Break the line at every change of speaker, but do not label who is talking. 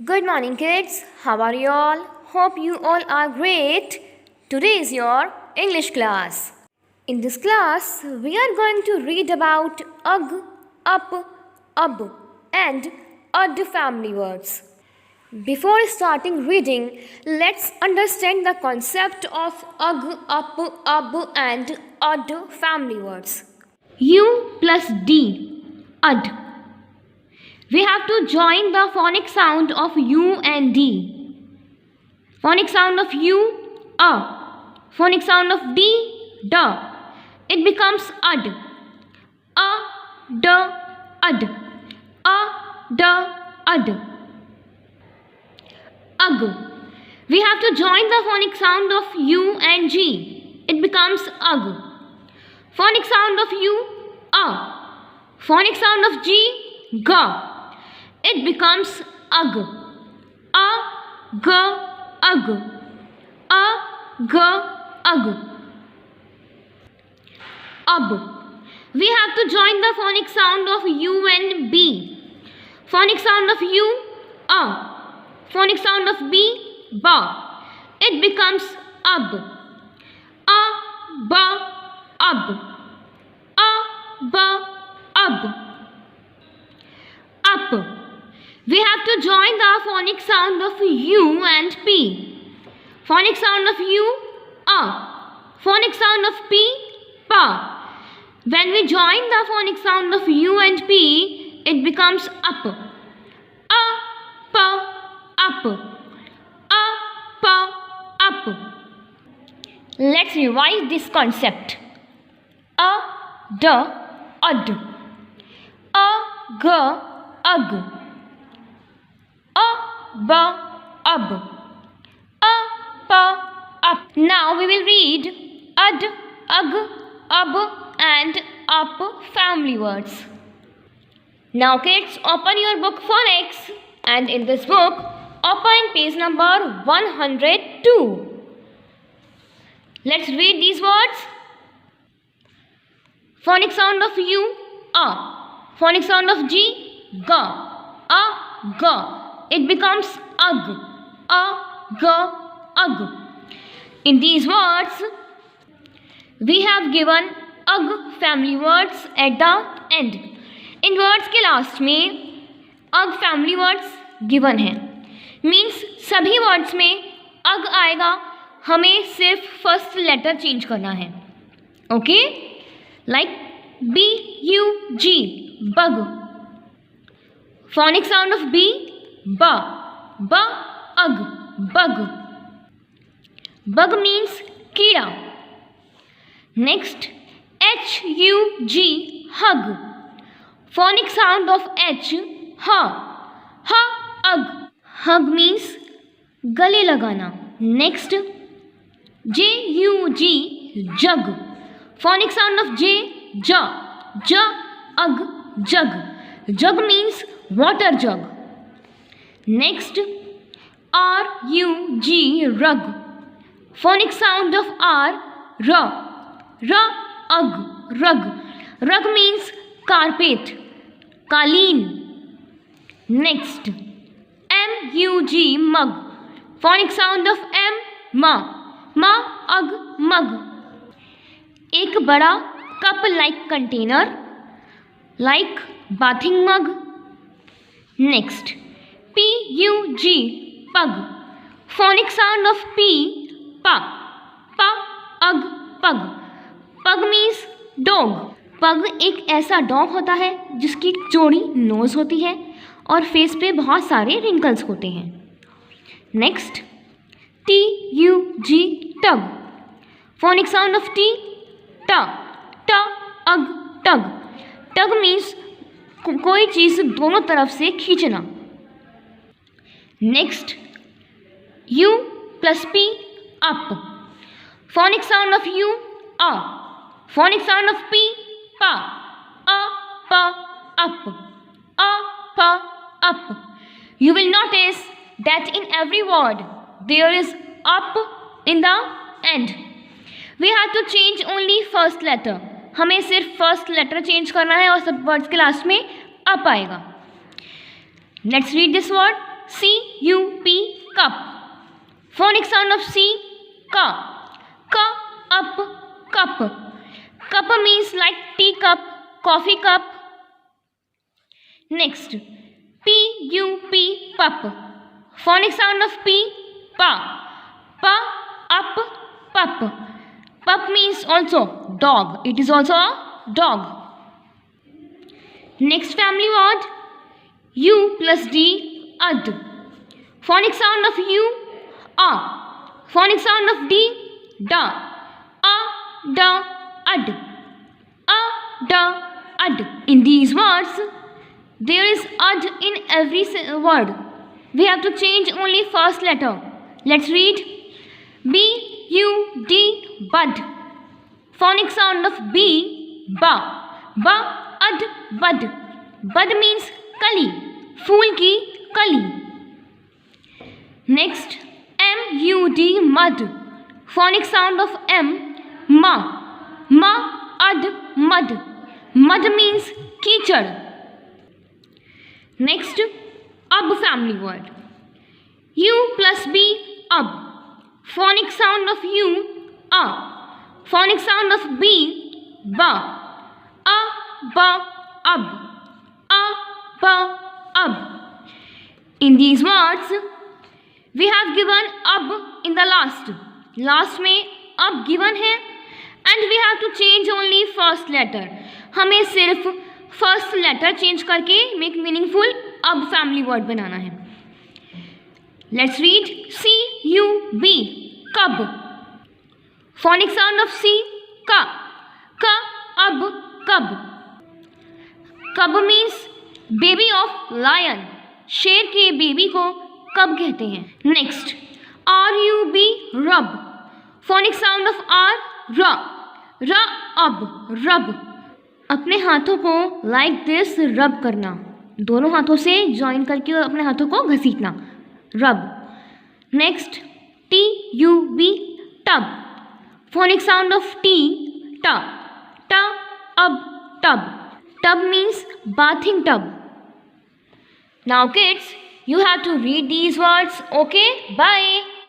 Good morning, kids. How are you all? Hope you all are great. Today is your English class. In this class, we are going to read about ug, up, ab, and odd family words. Before starting reading, let's understand the concept of ug, up, ab, and odd family words. U plus D, ud. We have to join the phonic sound of U and D. Phonic sound of U, a. Phonic sound of D, da. It becomes ud. A, da, ud. A, da, ud. Ug. We have to join the phonic sound of U and G. It becomes ug. Phonic sound of U, a. Phonic sound of G, ga. It becomes ug. A, g, ug. A, g, ug. Ab. We have to join the phonic sound of U and B. Phonic sound of U, a. Phonic sound of B, ba. It becomes ab. A, ba, ab. A, ba, ab. Up. We have to join the phonic sound of U and P. Phonic sound of U, a. Phonic sound of P, pa. When we join the phonic sound of U and P, it becomes up. A, pa, up. A, pa, up. Let's revise this concept. A, da, ud. A, g, ug. A, ba, ab. A, pa, up. Now we will read ud, ug, ab, and up family words. Now kids, open your book phonics, and in this book, open page number 102. Let's read these words. Phonic sound of U, a. Phonic sound of G, ga. A, ga. It becomes ug. A, g, ug. In these words, we have given ug family words at the end. In words के last में ug family words given है. Means सभी words में ug आएगा, हमें सिर्फ first letter change करना है. Okay, like B, U, G, bug. Phonic sound of B, ba. Ba, ug, bug. Bug means कीड़ा. Next, H, U, G, hug. Phonic sound of H, ha. Ha, ug. Hug means गले लगाना. Next, J, U, G, jug. Phonic sound of J, ja. Ja, ug, jug. Jug means water jug. Next, R, U, G, rug. Phonic sound of R, ra. Ra, ug, rug. Rug means carpet, कालीन. Next, M, U, G, mug. Phonic sound of M, ma. Ma, ug, mug. एक बड़ा cup like container, like bathing mug. Next, P, U, G, pug. Phonic sound of P, pa. Pa, ug, pug. Pug means dog. पग एक ऐसा dog होता है जिसकी चौड़ी knows होती है और फेस पे बहुत सारे रिंकल्स होते हैं. Next, T, U, G, tug. Phonic sound of T, ta. Ta, ug, tug. Tug means कोई चीज़ दोनों तरफ से खींचना. Next, U plus P, up. Phonic sound of U, a. Phonic sound of P, pa. A, pa, up. A, pa, up. You will notice that in every word there is up in the end. We have to change only first letter. हमें सिर्फ first letter change करना है और सब words के last में up आएगा. Let's read this word. C-U-P, cup. Phonic sound of C, ka. Ka, up, cup. Cup means like tea cup, coffee cup. Next, P-U-P, pup. Phonic sound of P, pa. Pa, up, pup. Pup means also dog. It is also a dog. Next family word, U plus D, ud. Phonic sound of U, a. Phonic sound of D, da. A, da, ud. A, da, ud. In these words, there is ud in every word. We have to change only first letter. Let's read. B, U, D, bud. Phonic sound of B, ba. Ba, ud, bud. Bud means kali, फूल की कली. Next, M-U-D, mud. Phonic sound of M, ma. Ma, ud, mud. Mud means कीचड़. Next, ab family word. U plus B, ab. Phonic sound of U, a. Phonic sound of B, ba. A, ba, ab. A, ba, ab. In these words, we have given ab in the last. Last में ab given है and we have to change only first letter. हमें सिर्फ first letter change करके make meaningful ab family word बनाना है. Let's read. C-U-B, cub. Phonic sound of C, ka. Ka, ab, cub. Cub means baby of lion. शेर के baby को कब कहते हैं. Next, R-U-B, rub. Phonic sound of R, ra. Ra, ab, rub. अपने हाथों को like this rub करना. दोनों हाथों से join करके अपने हाथों को घसीटना. Rub. Next, T-U-B, tub. Phonic sound of T, ta. Ta, ab, tub. Tub means bathing tub. Now kids, you have to read these words. Okay, bye.